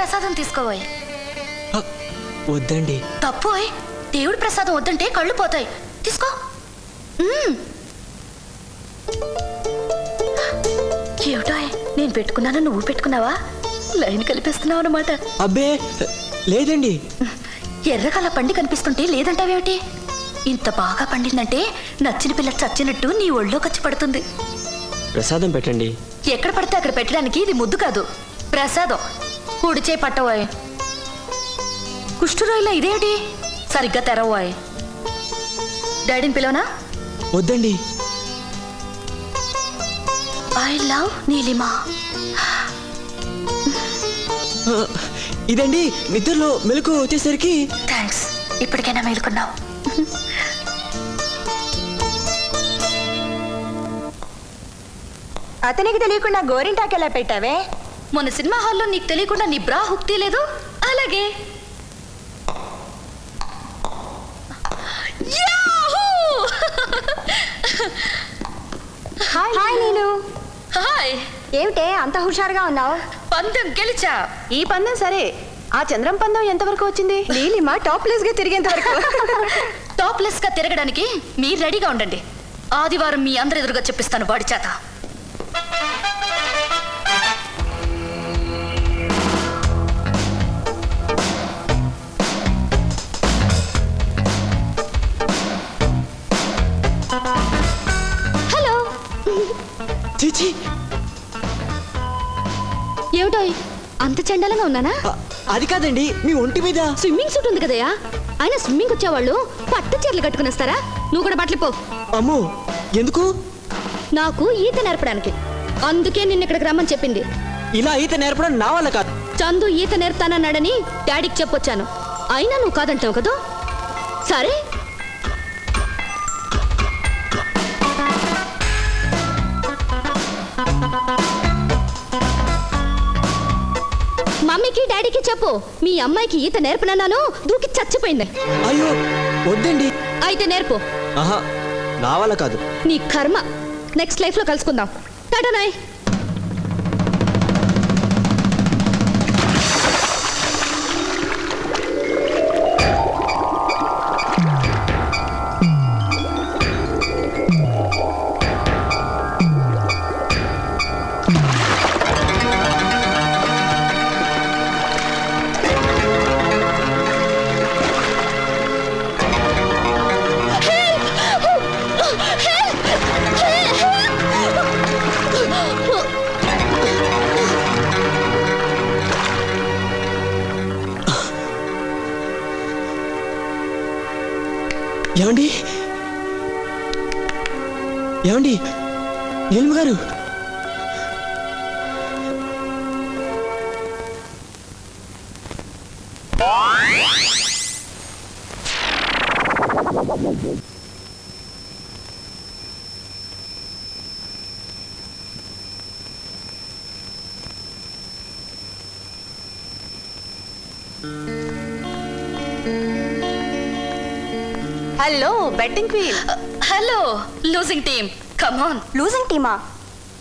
ప్రసాదం తీసుకోబోయ్. వద్దండి. తప్పోయ్, దేవుడి ప్రసాదం వద్దంటే కళ్ళు పోతాయి. తీసుకో. ఏమిటోయ్, నేను పెట్టుకున్నాను, నువ్వు పెట్టుకున్నావా? లైన్ కలిపిస్తున్నావు అన్నమాట. అబ్బే లేదండి. ఎర్రగల పండి కనిపిస్తుంటే లేదంటావేమిటి? ఇంత బాగా పండిందంటే నచ్చిన పిల్ల చచ్చినట్టు నీ ఒళ్ళో ఖర్చు పడుతుంది. ప్రసాదం పెట్టండి. ఎక్కడ పడితే అక్కడ పెట్టడానికి ఇది ముద్దు కాదు, ప్రసాదం. కుడిచే పట్టవోయ్. కుష్ఠరోయిలా ఇదేమిటి? సరిగ్గా తెరవోయ్. డాడీని పిలవనా? వద్దండి. I love Neelima. ఇదండి నిద్రలో మెలకు వచ్చేసరికి. థ్యాంక్స్, ఇప్పటికైనా మేలుకున్నావు. అతనికి తెలియకుండా గోరింటాకు ఎలా పెట్టావే? మొన్న సినిమా హాల్లో నీకు తెలియకుండా నీ బ్రా హుక్ తీయలేదు? అలాగే. హాయ్ నీలు. హాయ్. ఏమిటే అంత హుషారుగా ఉన్నావు? పందెం గెలిచా. ఈ పందెం సరే, ఆ చంద్రం పందెం ఎంతవరకు వచ్చింది? నీలిమా టాప్లెస్ గా తిరిగేంత వరకు. టాప్లెస్ గా తిరగడానికి మీరు రెడీగా ఉండండి. ఆదివారం మీ అందరి ఎదురుగా చెప్పిస్తాను వాడి చేత. హలో. చీచి, ఏమిటో అంత చండాలంగా ఉన్నానా? అది కాదండి, మీ ఒంటి మీద స్విమ్మింగ్ సూట్ ఉంది కదయా. ఆయన స్విమ్మింగ్ వచ్చేవాళ్ళు పట్టు చీరలు కట్టుకుని వస్తారా? నువ్వు కూడా బట్టలు పో. అమ్మో, ఎందుకు? నాకు ఈత నేర్పడానికి. అందుకే నిన్న ఇక్కడికి రమ్మని చెప్పింది. ఇలా ఈత నేర్పడం నా వల్ల కాదు. చందు ఈత నేర్పుతానన్నాడని డాడీకి చెప్పొచ్చాను. అయినా నువ్వు కాదంటావు కదా. సరే, మమ్మీకి డాడీకి చెప్పు, మీ అమ్మాయికి ఈత నేర్పనన్నాను, దూకి చచ్చిపోయింది. అయ్యో వద్దండి. అయితే నేర్పు. ఆహా, నా వల్ల కాదు. నీ కర్మ. నెక్స్ట్ లైఫ్ లో కలుసుకుందాం. టాటా నాయ్. ఏమండి, ఏమండి, నీలిమ గారు. Hello betting queen. Hello losing team. Come on. లూజింగ్ టీమా?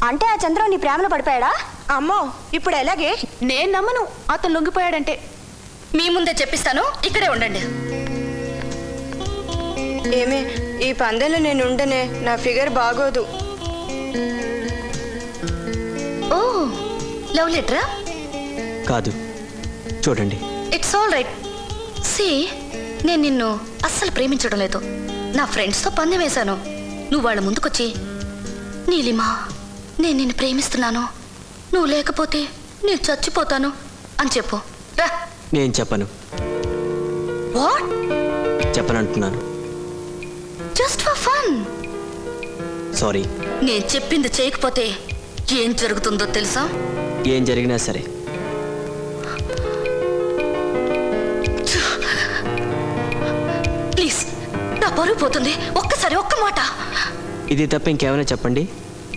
అంటే ఆ చంద్రం నీ ప్రేమలో పడిపోయాడా? అమ్మో, ఇప్పుడు ఎలాగే? నేను నమ్మను అతను లొంగిపోయాడంటే. మీ ముందే చెప్పిస్తాను, ఇక్కడే ఉండండి. ఏమే, ఈ పందెంలో నేను ఉండనే, నా ఫిగర్ బాగోదు. ఓ, లవ్ లెటరా? కాదు, చూడండి. It's all right. సి, నేను నిన్ను అస్సలు ప్రేమించడం లేదు. నా ఫ్రెండ్స్తో పందెం వేశాను. నువ్వు వాళ్ళ ముందుకొచ్చి, నీలిమా నేను నిన్ను ప్రేమిస్తున్నాను, నువ్వు లేకపోతే నేను చచ్చిపోతాను అని చెప్పు. రా. నేను చెప్పను. వాట్? చెప్పనంటున్నాను. Just for fun. సారీ. నేను చెప్పింది చేయకపోతే ఏం జరుగుతుందో తెలుసా? ఏం జరిగినా సరే. ప్లీజ్, నా పరువు పోతుంది. ఒక్కసారి ఒక్క మాట. ఇది తప్ప ఇంకేమైనా చెప్పండి,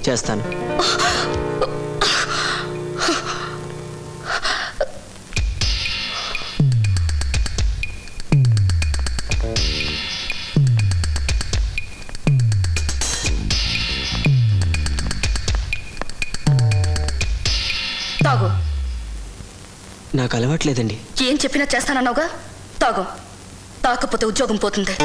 చేస్తాను. తాగు. నాకు అలవాట్లేదండి. ఏం చెప్పినా చేస్తానన్నావుగా, తాగు. తాకపోతే ఉద్యోగం పోతుంది.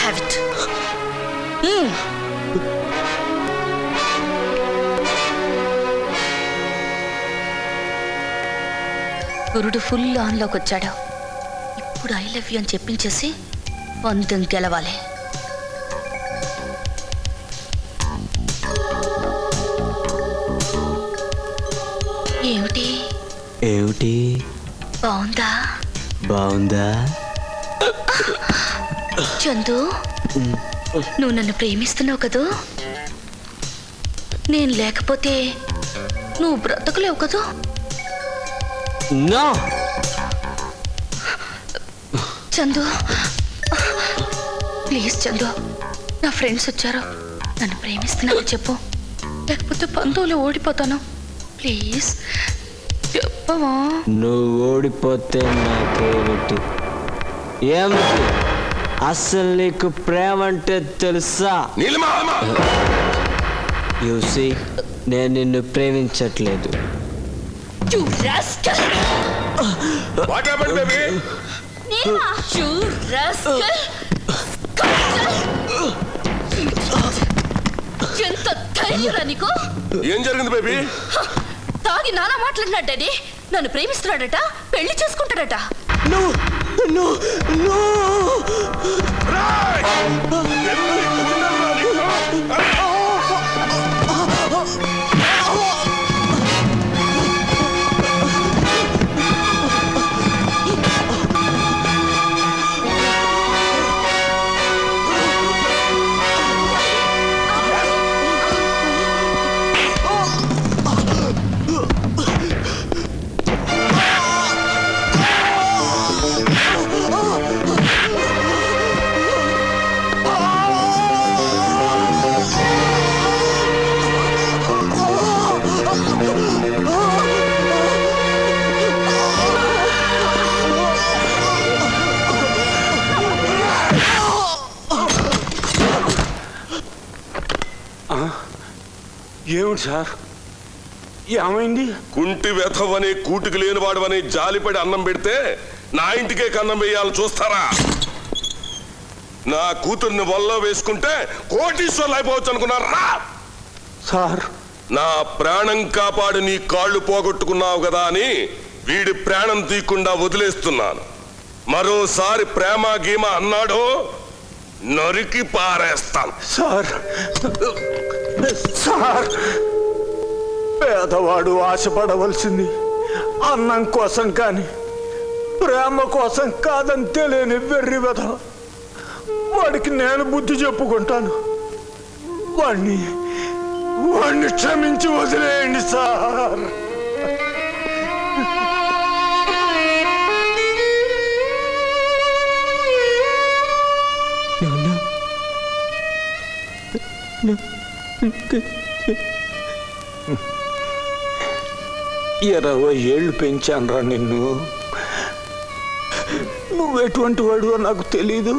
Have it. గురుడు ఫుల్ ఆన్లోకి వచ్చాడు. ఇప్పుడు ఐ లవ్ యూ అని చెప్పించేసి పందెం గెలవాలి. ఏమిటి ఏమిటి? బాగుందా? బాగుందా? చందు, నువ్వు నన్ను ప్రేమిస్తున్నావు కదూ? నేను లేకపోతే నువ్వు బ్రతకలేవు కదూ? నో. చందు, ప్లీజ్ చందు, నా ఫ్రెండ్స్ వచ్చారు. నన్ను ప్రేమిస్తున్నావు చెప్పు, లేకపోతే పందులో ఓడిపోతాను. ప్లీజ్ చెప్పవా? నువ్వు ఓడిపోతే నాకేమిటి? ఏమిటి? అసలు నీకు ప్రేమ అంటే తెలుసా? యూసి, నేను నిన్ను ప్రేమించట్లేదు. You rascal! What happened, baby? You rascal! ఎంత ధైర్యరా నీకు? ఏం జరిగింది బేబీ? తాగి నానా మాట్లాడినా డాడీ నన్ను ప్రేమిస్తున్నాడట, పెళ్లి చేసుకుంటాడట. ఏమిటి సార్, ఏమైంది? కుంటి వెధవని, కూటికి లేనివాడవని జాలిపడి అన్నం పెడితే నా ఇంటికే కన్నం వేయాలని చూస్తారా? నా కూతుర్ని వల్ల వేసుకుంటే కోటీశ్వర్లు అయిపోవచ్చు అనుకున్నారా? సార్, నా ప్రాణం కాపాడు నీ కాళ్ళు పోగొట్టుకున్నావు కదా అని వీడి ప్రాణం తీయకుండా వదిలేస్తున్నాను. మరోసారి ప్రేమ గీమ అన్నాడో నరికి పారేస్తాను. సార్, సార్, పేదవాడు ఆశపడవలసింది అన్నం కోసం కానీ ప్రేమ కోసం కాదని తెలియని వెర్రి వెధవ. వాడికి నేను బుద్ధి చెప్పుకుంటాను. వాణ్ణి క్షమించి వదిలేయండి సార్. ఇరవై ఏళ్ళు పెంచానురా నిన్ను. నువ్వెటువంటి వాడు నాకు తెలీదు.